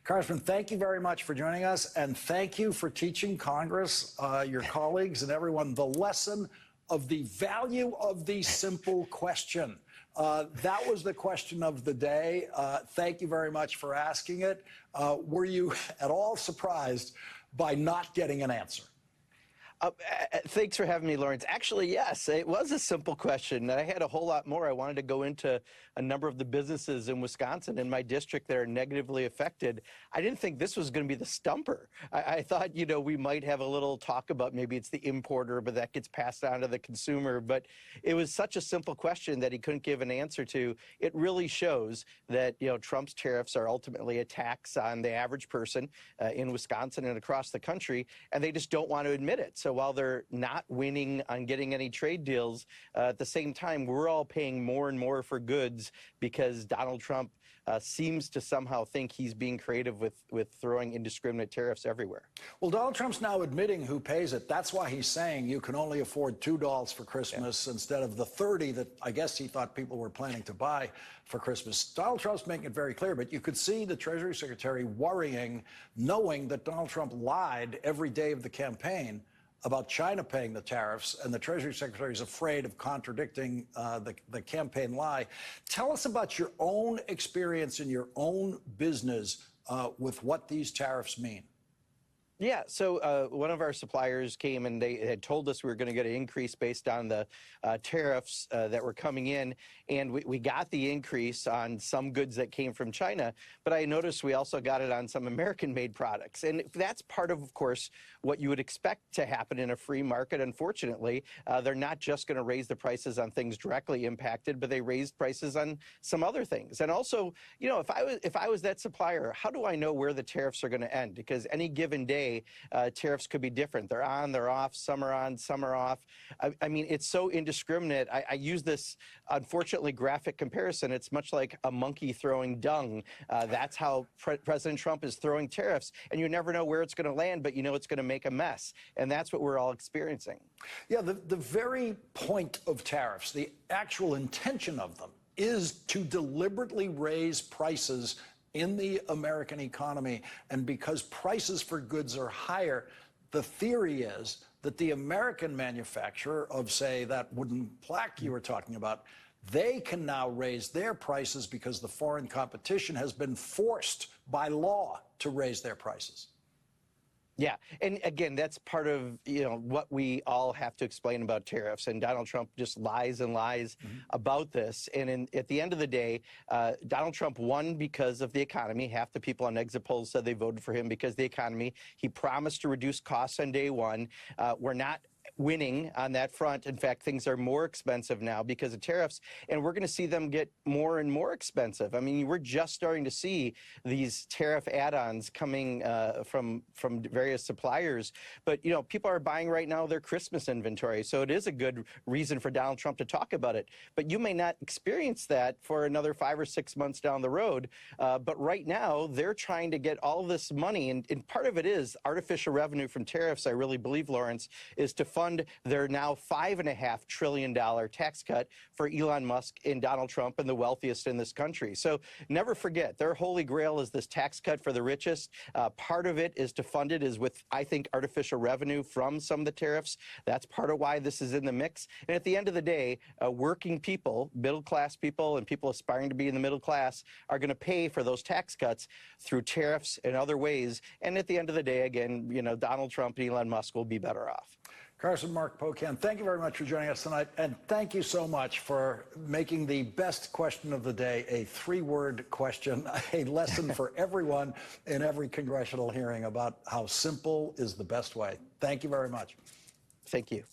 Congressman, thank you very much for joining us, and thank you for teaching Congress, your colleagues, and everyone the lesson of the value of the simple question. That was the question of the day. Thank you very much for asking it. Were you at all surprised by not getting an answer? Thanks for having me, Lawrence. Actually, yes, it was a simple question. I had a whole lot more. I wanted to go into a number of the businesses in Wisconsin, in my district, that are negatively affected. I didn't think this was going to be the stumper. I thought, we might have a little talk about maybe it's the importer, but that gets passed on to the consumer. But it was such a simple question that he couldn't give an answer to. It really shows that, Trump's tariffs are ultimately a tax on the average person in Wisconsin and across the country, and they just don't want to admit it. So while they're not winning on getting any trade deals, at the same time, we're all paying more and more for goods because Donald Trump seems to somehow think he's being creative with throwing indiscriminate tariffs everywhere. Well, Donald Trump's now admitting who pays it. That's why he's saying you can only afford $2 for Christmas instead of the 30 that I guess he thought people were planning to buy for Christmas. Donald Trump's making it very clear, but you could see the Treasury Secretary worrying, knowing that Donald Trump lied every day of the campaign about China paying the tariffs, and the Treasury Secretary is afraid of contradicting the campaign lie. Tell us about your own experience in your own business with what these tariffs mean. Yeah, so one of our suppliers came and they had told us we were going to get an increase based on the tariffs that were coming in, and we got the increase on some goods that came from China, but I noticed we also got it on some American-made products, and that's part of course, what you would expect to happen in a free market. Unfortunately, they're not just going to raise the prices on things directly impacted, but they raised prices on some other things. And also, if I was that supplier, how do I know where the tariffs are going to end? Because any given day, tariffs could be different. They're on, they're off, some are on, some are off. I mean, it's so indiscriminate. I use this, unfortunately, graphic comparison. It's much like a monkey throwing dung. That's how President Trump is throwing tariffs, and you never know where it's going to land, but it's going to make a mess. And that's what we're all experiencing. Yeah, the very point of tariffs, the actual intention of them, is to deliberately raise prices in the American economy. And because prices for goods are higher, the theory is that the American manufacturer of, say, that wooden plaque you were talking about, they can now raise their prices because the foreign competition has been forced by law to raise their prices. Yeah, and again, that's part of what we all have to explain about tariffs, and Donald Trump just lies and lies about this. And at the end of the day, Donald Trump won because of the economy. Half the people on exit polls said they voted for him because of the economy. He promised to reduce costs on day one. We're not winning on that front. In fact, things are more expensive now because of tariffs, and we're going to see them get more and more expensive. I mean, we're just starting to see these tariff add-ons coming from various suppliers, but people are buying right now their Christmas inventory, so it is a good reason for Donald Trump to talk about it. But you may not experience that for another 5 or 6 months down the road, but right now they're trying to get all this money, and part of it is artificial revenue from tariffs. I really believe, Lawrence, is to fund their now $5.5 trillion tax cut for Elon Musk and Donald Trump and the wealthiest in this country. So never forget, their holy grail is this tax cut for the richest. Part of it is to fund it is with, I think, artificial revenue from some of the tariffs. That's part of why this is in the mix. And at the end of the day, working people, middle-class people, and people aspiring to be in the middle class are going to pay for those tax cuts through tariffs and other ways. And at the end of the day, again, Donald Trump and Elon Musk will be better off. Congressman Mark Pocan, thank you very much for joining us tonight, and thank you so much for making the best question of the day a 3-word question, a lesson for everyone in every congressional hearing about how simple is the best way. Thank you very much. Thank you.